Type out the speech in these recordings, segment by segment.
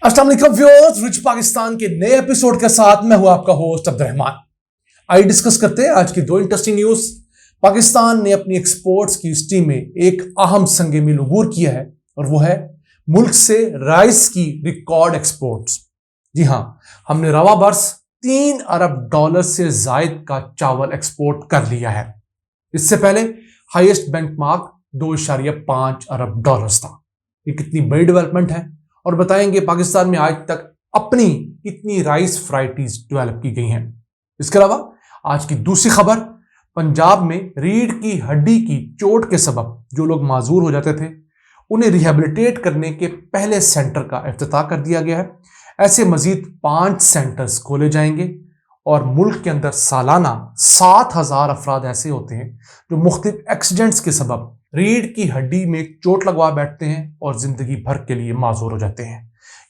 अस्सलाम वालेकुम viewers, rich Pakistan के नए एपिसोड के साथ मैं हूं आपका होस्ट अब्दुर्रहमान। आइए डिस्कस करते हैं आज की दो इंटरेस्टिंग न्यूज। पाकिस्तान ने अपनी एक्सपोर्ट्स की हिस्ट्री में एक अहम संग मील अबूर किया है और वो है मुल्क से राइस की रिकॉर्ड एक्सपोर्ट्स। जी हां, हमने रवा बरस $3 अरब से जायद का चावल एक्सपोर्ट कर लिया है। इससे पहले हाईएस्ट बेंचमार्क $2.5 अरब था। ये कितनी बड़ी डेवलपमेंट है और बताएंगे पाकिस्तान में आज तक अपनी कितनी राइस वैरायटीज डेवलप की गई हैं। इसके अलावा आज की दूसरी खबर, पंजाब में रीढ़ की हड्डी की चोट के सबब जो लोग माजूर हो जाते थे उन्हें रिहेबिलिटेट करने के पहले सेंटर का इफ्तिताह कर दिया गया है। ऐसे मजीद 5 सेंटर्स खोले जाएंगे और मुल्क के अंदर सालाना 7,000 अफराद ऐसे होते हैं जो मुख्तलिफ एक्सीडेंट्स के सबब रीढ़ की हड्डी में चोट लगवा बैठते हैं और जिंदगी भर के लिए माजूर हो जाते हैं।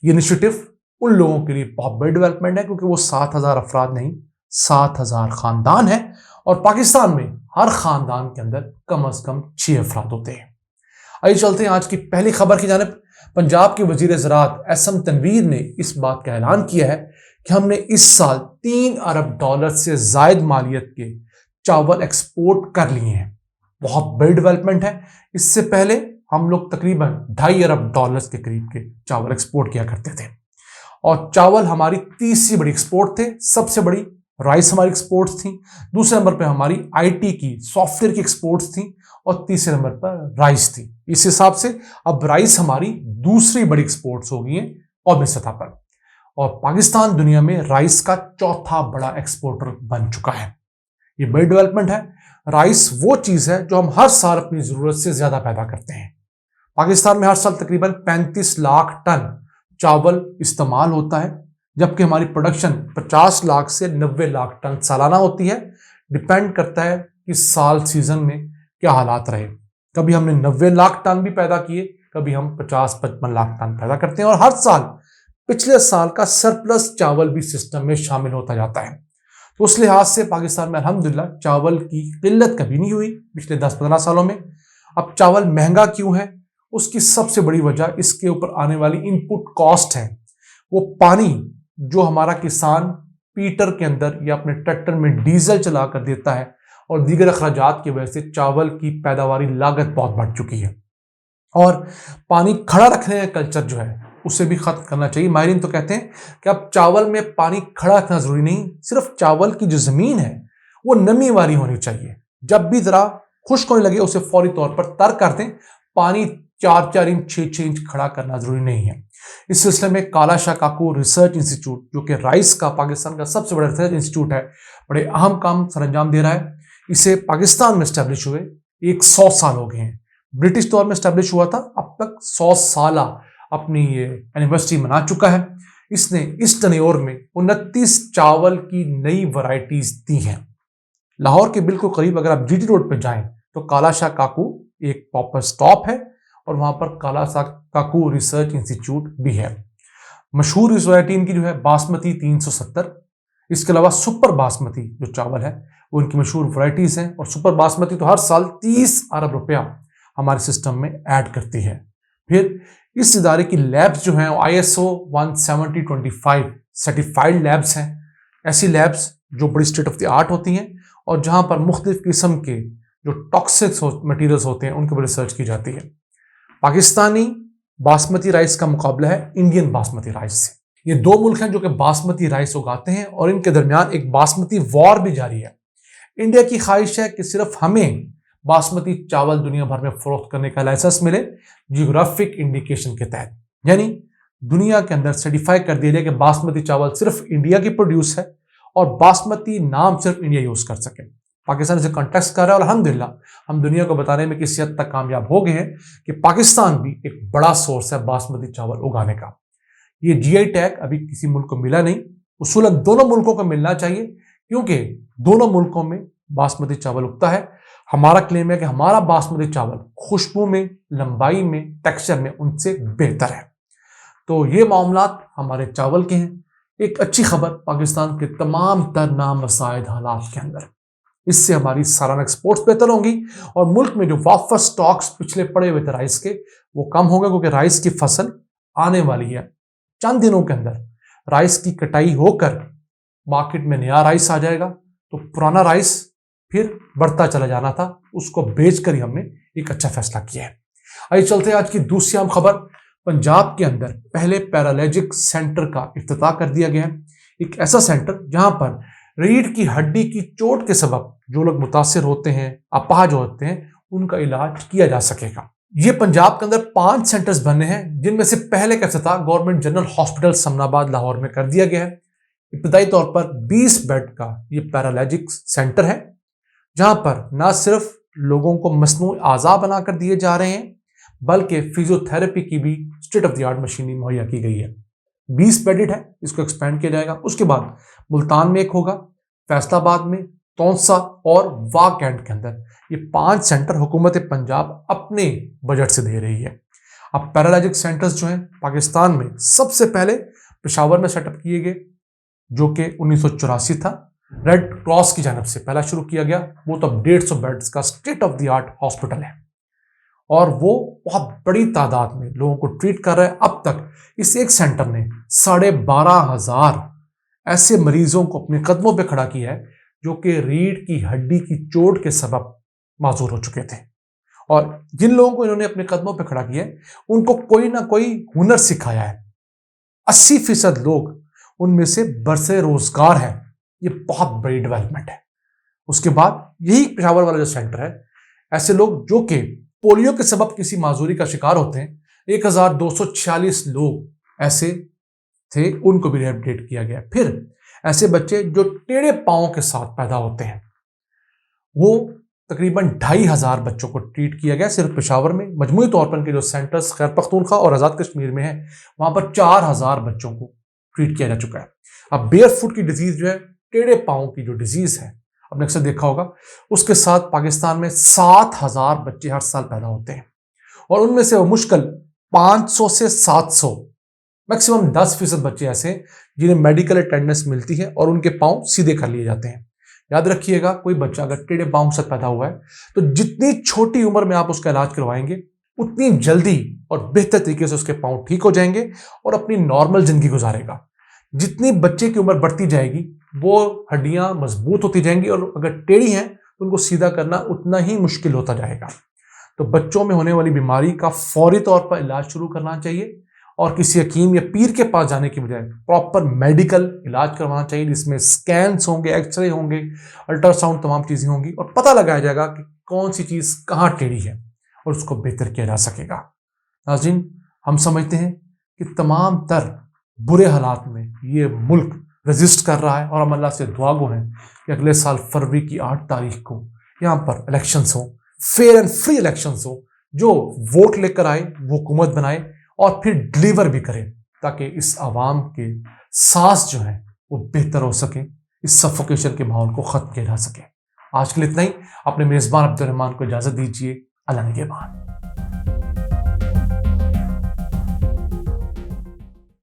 ये इनिशिएटिव उन लोगों के लिए बहुत बड़ी डेवलपमेंट है क्योंकि वो 7,000 अफराद नहीं, 7,000 खानदान है और पाकिस्तान में हर खानदान के अंदर कम से कम 6 अफराद होते हैं। आइए चलते हैं आज की पहली खबर की जानिब। पंजाब के वजीर ज़राअत एसएम तनवीर ने इस बात का ऐलान किया है कि हमने इस साल $3 अरब से जायद मालियत के चावल एक्सपोर्ट कर लिए हैं। बहुत बड़ी डेवलपमेंट है। इससे पहले हम लोग तकरीबन $2.5 अरब के करीब के चावल एक्सपोर्ट किया करते थे और चावल हमारी तीसरी बड़ी एक्सपोर्ट थे। सबसे बड़ी राइस हमारी एक्सपोर्ट्स थी, दूसरे नंबर पे हमारी आईटी की सॉफ्टवेयर की एक्सपोर्ट्स थी और तीसरे नंबर पर राइस थी। इस हिसाब से अब राइस हमारी दूसरी बड़ी एक्सपोर्ट्स हो गई हैं कौमी सतह पर और पाकिस्तान दुनिया में राइस का चौथा बड़ा एक्सपोर्टर बन चुका है। ये बड़ी डेवलपमेंट है। राइस वो चीज है जो हम हर साल अपनी जरूरत से ज्यादा पैदा करते हैं। पाकिस्तान में हर साल तकरीबन 35 लाख टन चावल इस्तेमाल होता है, जबकि हमारी प्रोडक्शन 50 लाख से 90 लाख टन सालाना होती है। डिपेंड करता है कि साल सीजन में क्या हालात रहे। कभी हमने 90 लाख टन भी पैदा किए, कभी हम 50-55 लाख टन पैदा करते हैं और हर साल पिछले साल का सरप्लस चावल भी सिस्टम में शामिल होता जाता है। तो उस लिहाज से पाकिस्तान में अल्हम्दुलिल्लाह चावल की किल्लत कभी नहीं हुई पिछले 10-15 सालों में। अब चावल महंगा क्यों है? उसकी सबसे बड़ी वजह इसके ऊपर आने वाली इनपुट कॉस्ट है। वो पानी जो हमारा किसान पीटर के अंदर या अपने ट्रैक्टर में डीजल चला कर देता है और दीगर अखराजात की वजह से चावल की पैदावारी लागत बहुत बढ़ चुकी है और पानी खड़ा रखने का कल्चर जो है उसे भी खत्म करना चाहिए। माहिरीन तो कहते हैं कि अब चावल में पानी खड़ा रखना जरूरी नहीं, सिर्फ चावल की जो जमीन है वो नमी वाली होनी चाहिए। जब भी जरा खुश्क होने लगे उसे फौरी तौर पर तर कर दें। पानी 4-4 इंच 6-6 इंच खड़ा करना जरूरी नहीं है। इस सिलसिले में काला शाह काकू रिसर्च इंस्टीट्यूट, जो कि राइस का पाकिस्तान का सबसे बड़ा रिसर्च इंस्टीट्यूट है, बड़े अहम काम सर अंजाम दे रहा है। इसे पाकिस्तान में स्टैब्लिश हुए 100 साल हो गए हैं। ब्रिटिश दौर में स्टैब्लिश हुआ था, अब तक 100 साल अपनी ये एनिवर्सरी मना चुका है। इसने इस टनेयोर में 29 चावल की नई वैरायटीज दी हैं। लाहौर के बिल्कुल करीब अगर आप जीटी रोड पे जाएं तो काला शाह काकू एक प्रॉपर स्टॉप है और वहां पर काला शाह काकू रिसर्च इंस्टीट्यूट भी है। मशहूर इस वैरायटी इनकी जो है बासमती 370। इसके अलावा सुपर बासमती जो चावल है वो इनकी मशहूर वैरायटीज हैं और सुपर बासमती तो हर साल 30 अरब रुपया हमारे सिस्टम में ऐड करती है। फिर इस इदारे की लैब्स जो हैं ISO 17025 सर्टिफाइड लैब्स हैं। ऐसी लैब्स जो बड़ी स्टेट ऑफ द आर्ट होती हैं और जहां पर मुख्तलिफ किस्म के जो टॉक्सिक मटीरियल्स होते हैं उनके ऊपर रिसर्च की जाती है। पाकिस्तानी बासमती राइस का मुकाबला है इंडियन बासमती राइस से। ये दो मुल्क हैं जो कि बासमती राइस उगाते हैं और इनके दरमियान एक बासमती वॉर भी जारी है। इंडिया की ख्वाहिश है कि सिर्फ हमें बासमती चावल दुनिया भर में फरोख्त करने का लाइसेंस मिले जियोग्राफिक इंडिकेशन के तहत, यानी दुनिया के अंदर सर्टिफाई कर दिया जाए कि बासमती चावल सिर्फ इंडिया की प्रोड्यूस है और बासमती नाम सिर्फ इंडिया यूज कर सके। पाकिस्तान इसे कॉन्टेस्ट कर रहा है और अल्हम्दुलिल्लाह हम दुनिया को बताने में किसी हद तक कामयाब हो गए हैं कि पाकिस्तान भी एक बड़ा सोर्स है बासमती चावल उगाने का। ये GI टैग अभी किसी मुल्क को मिला नहीं, उसूलन दोनों मुल्कों को मिलना चाहिए क्योंकि दोनों मुल्कों में बासमती चावल उगता है। हमारा क्लेम है कि हमारा बासमती चावल खुशबू में, लंबाई में, टेक्सचर में उनसे बेहतर है। तो ये मामलात हमारे चावल के हैं। एक अच्छी खबर पाकिस्तान के तमाम तर नामसाइद हालात के अंदर, इससे हमारी सालाना एक्सपोर्ट्स बेहतर होंगी और मुल्क में जो वापस स्टॉक्स पिछले पड़े हुए थे राइस के वो कम होंगे क्योंकि राइस की फसल आने वाली है। चंद दिनों के अंदर राइस की कटाई होकर मार्केट में नया राइस आ जाएगा, तो पुराना राइस फिर बढ़ता चला जाना था, उसको बेचकर ही हमने एक अच्छा फैसला किया है। आइए चलते हैं आज की दूसरी अहम खबर। पंजाब के अंदर पहले पैरालिजिक सेंटर का इफ्तिताह कर दिया गया है। एक ऐसा सेंटर जहां पर रीढ़ की हड्डी की चोट के सबब जो लोग मुतासिर होते हैं, अपाहज होते हैं, उनका इलाज किया जा सकेगा। ये पंजाब के अंदर 5 सेंटर्स बने हैं, जिनमें से पहले का इफ्तिताह government general hospital Samnabad Lahore में कर दिया गया है। इब्तदाई तौर पर 20 बेड का ये पैरालिजिक सेंटर है, जहां पर न सिर्फ लोगों को मसनूई आज़ा बनाकर दिए जा रहे हैं, बल्कि फिजियोथेरेपी की भी state of the art machinery मुहैया की गई है। 20 बेडेड है, इसको एक्सपेंड किया जाएगा। उसके बाद मुल्तान में एक होगा, फैसलाबाद में, तौंसा और वाह कैंट के अंदर। ये 5 सेंटर हुकूमत पंजाब अपने बजट से दे रही है। अब पैरालिजिक सेंटर्स जो हैं पाकिस्तान में सबसे पहले पेशावर में सेटअप किए गए, जो कि 1984 था। रेड क्रॉस की जानब से पहला शुरू किया गया। वो तो अब 150 बेड्स का state of the art hospital है और वो बहुत बड़ी तादाद में लोगों को ट्रीट कर रहा है। अब तक इस एक सेंटर ने 12,500 ऐसे मरीजों को अपने कदमों पे खड़ा किया है जो कि रीढ़ की हड्डी की चोट के सबब माजूर हो चुके थे। और जिन लोगों को इन्होंने अपने कदमों पे खड़ा किया है, उनको कोई ना कोई हुनर सिखाया है। 80% लोग उनमें से बरसे रोजगार है। ये बहुत बड़ी डेवलपमेंट है। उसके बाद यही पेशावर वाला जो सेंटर है, ऐसे लोग जो कि पोलियो के सबब किसी माजूरी का शिकार होते हैं, 1246 लोग ऐसे थे, उनको भी रिहेबिलिटेट किया गया। फिर ऐसे बच्चे जो टेढ़े पांवों के साथ पैदा होते हैं, वो तकरीबन 2,500 बच्चों को ट्रीट किया गया सिर्फ पेशावर में। मजमूई तौर पर इनके जो सेंटर्स खैबर पख्तूनख्वा और आज़ाद कश्मीर में है, वहां पर 4,000 बच्चों को ट्रीट किया जा चुका है। अब बेयर फुट की डिजीज जो है, टेढ़े पांवों की जो डिजीज है, आपने अक्सर देखा होगा, उसके साथ पाकिस्तान में 7,000 बच्चे हर साल पैदा होते हैं और उनमें से वो मुश्किल 500 से 700 मैक्सिमम 10% बच्चे ऐसे हैं जिन्हें मेडिकल अटेंडेंस मिलती है और उनके पांव सीधे कर लिए जाते हैं। याद रखिएगा, कोई बच्चा अगर टेढ़े पांव से पैदा हुआ है तो जितनी छोटी उम्र में आप उसका इलाज करवाएंगे, उतनी जल्दी और बेहतर तरीके से उसके पांव ठीक हो जाएंगे और अपनी नॉर्मल जिंदगी गुजारेगा। जितनी बच्चे की उम्र बढ़ती जाएगी, वो हड्डियां मजबूत होती जाएंगी और अगर टेढ़ी हैं तो उनको सीधा करना उतना ही मुश्किल होता जाएगा। तो बच्चों में होने वाली बीमारी का फौरी तौर पर इलाज शुरू करना चाहिए और किसी हकीम या पीर के पास जाने की बजाय प्रॉपर मेडिकल इलाज करवाना चाहिए, जिसमें स्कैन्स होंगे, एक्सरे होंगे, अल्ट्रासाउंड, तमाम चीजें होंगी और पता लगाया जाएगा कि कौन सी चीज कहाँ टेढ़ी है और उसको बेहतर किया जा सकेगा। नाज़रीन, हम समझते हैं कि तमाम तर बुरे हालात में ये मुल्क रेजिस्ट कर रहा है और हम अल्लाह से दुआगो हैं कि अगले साल फरवरी की 8 तारीख को यहाँ पर इलेक्शंस हो, फेयर एंड फ्री इलेक्शंस हो, जो वोट लेकर आए वो हुकूमत बनाए और फिर डिलीवर भी करें, ताकि इस आवाम के सांस जो है वो बेहतर हो सके, इस सफोकेशन के माहौल को खत्म किया जा सके। आज के लिए इतना ही। अपने मेजबान अब्दुल रहमान को इजाजत दीजिए। अल्लाह निगहबान।